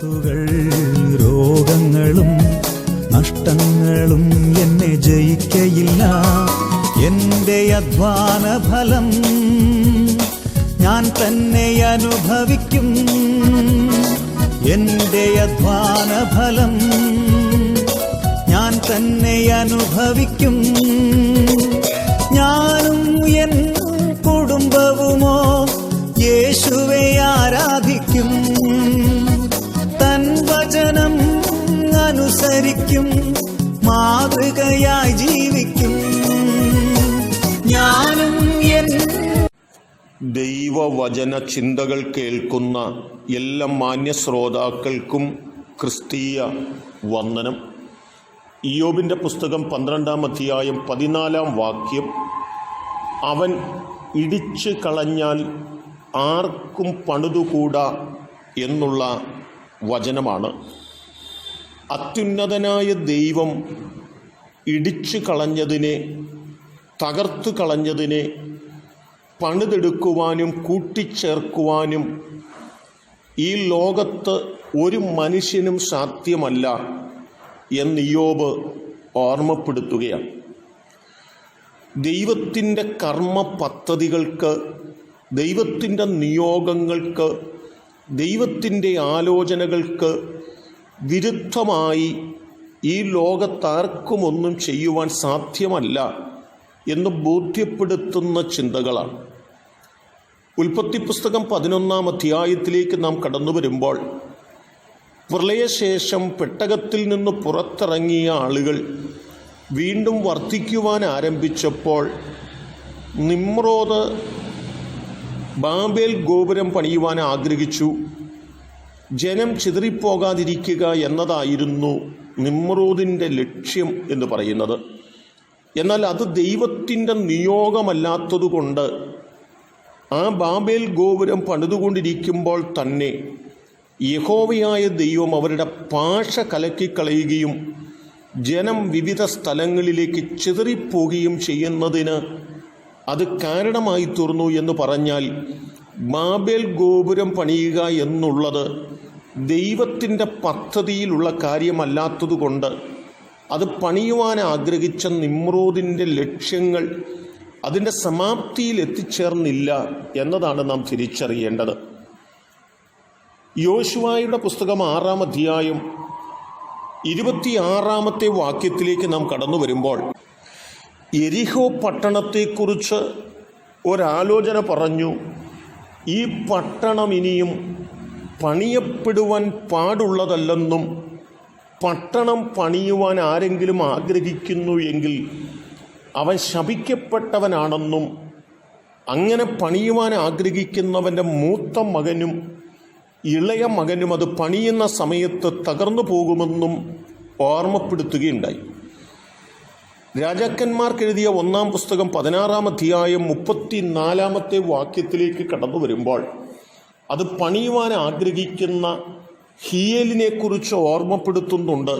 ആപത്തുകൾ രോഗങ്ങളും നഷ്ടങ്ങളും എന്നെ ജയിക്കയില്ല. എന്റെ അധ്വാന ഫലം ഞാൻ തന്നെ അനുഭവിക്കും. എന്റെ അധ്വാന ഫലം ഞാൻ തന്നെ അനുഭവിക്കും. ഞാനും എൻ കുടുംബവുമോ യേശുവെ ആരാധിക്കും. തൻ വചനം അനുസരിക്കും, മാതൃകയായി ജീവിക്കും. ഞാനും എൻ ദൈവവചന ചിന്തകൾ കേൾക്കുന്ന എല്ലാ മാന്യ ശ്രോതാക്കൾക്കും ക്രിസ്തീയ വന്ദനം. ഇയ്യോബിൻ്റെ പുസ്തകം 12-ാം അധ്യായം 14-ാം വാക്യം, അവൻ ഇടിച്ചു കളഞ്ഞാൽ ആർക്കും പണിതുകൂടാ എന്നുള്ള വചനമാണ്. അത്യുന്നതനായ ദൈവം ഇടിച്ചു കളഞ്ഞതിനെ, തകർത്തു കളഞ്ഞതിനെ പണിതെടുക്കുവാനും കൂട്ടിച്ചേർക്കുവാനും ഈ ലോകത്ത് ഒരു മനുഷ്യനും സാധ്യമല്ല എന്ന് ഇയ്യോബ് ഓർമ്മപ്പെടുത്തുകയാണ്. ദൈവത്തിൻ്റെ കർമ്മ പദ്ധതികൾക്ക്, ദൈവത്തിൻ്റെ നിയോഗങ്ങൾക്ക്, ദൈവത്തിൻ്റെ ആലോചനകൾക്ക് വിരുദ്ധമായി ഈ ലോകത്താർക്കും ഒന്നും ചെയ്യുവാൻ സാധ്യമല്ല എന്ന് ബോധ്യപ്പെടുത്തുന്ന ചിന്തകളാണ്. ഉൽപ്പത്തി പുസ്തകം 11-ാം അധ്യായത്തിലേക്ക് നാം കടന്നു വരുമ്പോൾ, പ്രളയശേഷം പെട്ടകത്തിൽ നിന്ന് പുറത്തിറങ്ങിയ ആളുകൾ വീണ്ടും വർദ്ധിക്കുവാൻ ആരംഭിച്ചപ്പോൾ നിമ്രോദ് ബാബേൽ ഗോപുരം പണിയുവാൻ ആഗ്രഹിച്ചു. ജനം ചിതറിപ്പോകാതിരിക്കുക എന്നതായിരുന്നു നിമ്രോദിൻ്റെ ലക്ഷ്യം എന്ന് പറയുന്നത്. എന്നാൽ അത് ദൈവത്തിൻ്റെ നിയോഗമല്ലാത്തതുകൊണ്ട് ആ ബാബേൽ ഗോപുരം പണിതുകൊണ്ടിരിക്കുമ്പോൾ തന്നെ യഹോവയായ ദൈവം അവരുടെ ഭാഷ കലക്കിക്കളയുകയും ജനം വിവിധ സ്ഥലങ്ങളിലേക്ക് ചിതറിപ്പോകുകയും ചെയ്യുന്നതിന് അത് കാരണമായി തീർന്നു എന്ന് പറഞ്ഞാൽ, ബാബേൽ ഗോപുരം പണിയുക എന്നുള്ളത് ദൈവത്തിൻ്റെ പദ്ധതിയിലുള്ള കാര്യമല്ലാത്തതുകൊണ്ട് അത് പണിയുവാൻ ആഗ്രഹിച്ച നിമ്രോദിൻ്റെ ലക്ഷ്യങ്ങൾ അതിൻ്റെ സമാപ്തിയിൽ എത്തിച്ചേർന്നില്ല എന്നതാണ് നാം തിരിച്ചറിയേണ്ടത്. യോശുവയുടെ പുസ്തകം 6-ാം അധ്യായം 26-ാമത്തെ വാക്യത്തിലേക്ക് നാം കടന്നു വരുമ്പോൾ, യെരിഹോ പട്ടണത്തെക്കുറിച്ച് ഒരാലോചന പറഞ്ഞു. ഈ പട്ടണം ഇനിയും പണിയപ്പെടുവാൻ പാടുള്ളതല്ലെന്നും പട്ടണം പണിയുവാൻ ആരെങ്കിലും ആഗ്രഹിക്കുന്നു എങ്കിൽ അവൻ ശപിക്കപ്പെട്ടവനാണെന്നും അങ്ങനെ പണിയുവാൻ ആഗ്രഹിക്കുന്നവൻ്റെ മൂത്ത മകനും ഇളയ മകനും അത് പണിയുന്ന സമയത്ത് തകർന്നു പോകുമെന്നും ഓർമ്മപ്പെടുത്തുകയുണ്ടായി. രാജാക്കന്മാർക്ക് എഴുതിയ 1-ാം പുസ്തകം 16-ാം അധ്യായം 34-ാമത്തെ വാക്യത്തിലേക്ക് കടന്നു വരുമ്പോൾ, അത് പണിയുവാൻ ആഗ്രഹിക്കുന്ന ഹിയേലിനെക്കുറിച്ച് ഓർമ്മപ്പെടുത്തുന്നുണ്ട്.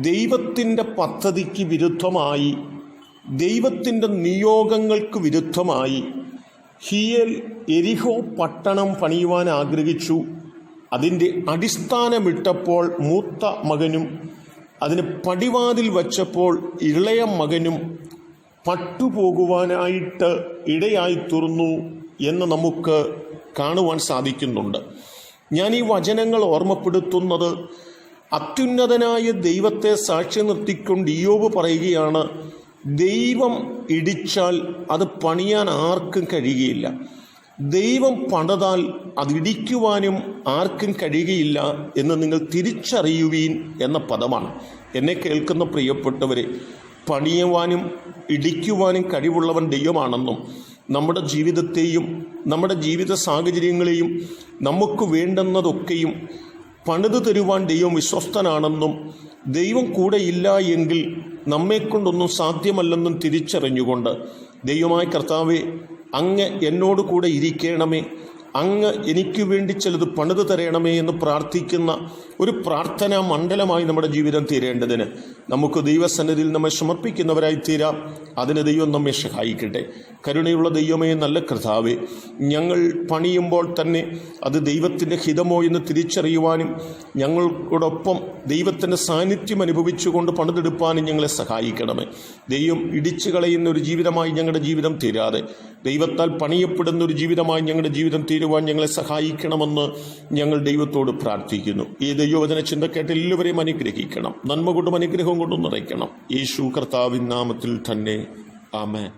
ദൈവത്തിൻ്റെ പദ്ധതിക്ക് വിരുദ്ധമായി, ദൈവത്തിൻ്റെ നിയോഗങ്ങൾക്ക് വിരുദ്ധമായി ഹിയേൽ യെരിഹോ പട്ടണം പണിയുവാൻ ആഗ്രഹിച്ചു. അതിൻ്റെ അടിസ്ഥാനമിട്ടപ്പോൾ മൂത്ത മകനും അതിന് പടിവാതിൽ വച്ചപ്പോൾ ഇളയ മകനും പട്ടുപോകുവാനായിട്ട് ഇടയായി തീർന്നു എന്ന് നമുക്ക് കാണുവാൻ സാധിക്കുന്നുണ്ട്. ഞാൻ ഈ വചനങ്ങൾ ഓർമ്മപ്പെടുത്തുന്നത് അത്യുന്നതനായ ദൈവത്തെ സാക്ഷി നിർത്തിക്കൊണ്ട് ഇയ്യോബ് പറയുകയാണ്, ദൈവം ഇടിച്ചാൽ അത് പണിയാൻ ആർക്കും കഴിയുകയില്ല. ദൈവം പണിതാൽ അതിടിക്കുവാനും ആർക്കും കഴിയുകയില്ല എന്ന് നിങ്ങൾ തിരിച്ചറിയുവീൻ എന്ന പദമാണ്. എന്നെ കേൾക്കുന്ന പ്രിയപ്പെട്ടവരെ, പണിയുവാനും ഇടിക്കുവാനും കഴിവുള്ളവൻ ദൈവമാണെന്നും നമ്മുടെ ജീവിതത്തെയും നമ്മുടെ ജീവിത സാഹചര്യങ്ങളെയും നമുക്ക് വേണ്ടുന്നതൊക്കെയും പണിതു തരുവാൻ ദൈവം വിശ്വസ്തനാണെന്നും ദൈവം കൂടെ ഇല്ല എങ്കിൽ നമ്മെക്കൊണ്ടൊന്നും സാധ്യമല്ലെന്നും തിരിച്ചറിഞ്ഞുകൊണ്ട്, ദൈവമായ കർത്താവേ, അങ്ങ് എന്നോട് കൂടെ ഇരിക്കണമേ, അങ്ങ് എനിക്ക് വേണ്ടി ചിലത് പണിത് തരണമേ എന്ന് പ്രാർത്ഥിക്കുന്ന ഒരു പ്രാർത്ഥനാ മണ്ഡലമായി നമ്മുടെ ജീവിതം തീരേണ്ടതിന് നമുക്ക് ദൈവസന്നിധിയിൽ നമ്മെ സമർപ്പിക്കുന്നവരായി തീരാം. അതിന് ദൈവം നമ്മെ സഹായിക്കട്ടെ. കരുണയുള്ള ദൈവമേ, നല്ല കർത്താവേ, ഞങ്ങൾ പണിയുമ്പോൾ തന്നെ അത് ദൈവത്തിൻ്റെ ഹിതമോ എന്ന് തിരിച്ചറിയുവാനും ഞങ്ങളോടൊപ്പം ദൈവത്തിൻ്റെ സാന്നിധ്യം അനുഭവിച്ചുകൊണ്ട് പണിതെടുപ്പാനും ഞങ്ങളെ സഹായിക്കണമേ. ദൈവം ഇടിച്ചു കളയുന്ന ഒരു ജീവിതമായി ഞങ്ങളുടെ ജീവിതം തീരാതെ ദൈവത്താൽ പണിയപ്പെടുന്ന ഒരു ജീവിതമായി ഞങ്ങളുടെ ജീവിതം തീരുവാൻ ഞങ്ങളെ സഹായിക്കണമെന്ന് ഞങ്ങൾ ദൈവത്തോട് പ്രാർത്ഥിക്കുന്നു. ഈ ദൈവവചന ചിന്ത കേട്ട് എല്ലാവരെയും അനുഗ്രഹിക്കണം. നന്മ കൊണ്ടും അനുഗ്രഹം കൊണ്ടും നിറയ്ക്കണം. യേശു കർത്താവിൻ നാമത്തിൽ തന്നെ. ആമേൻ.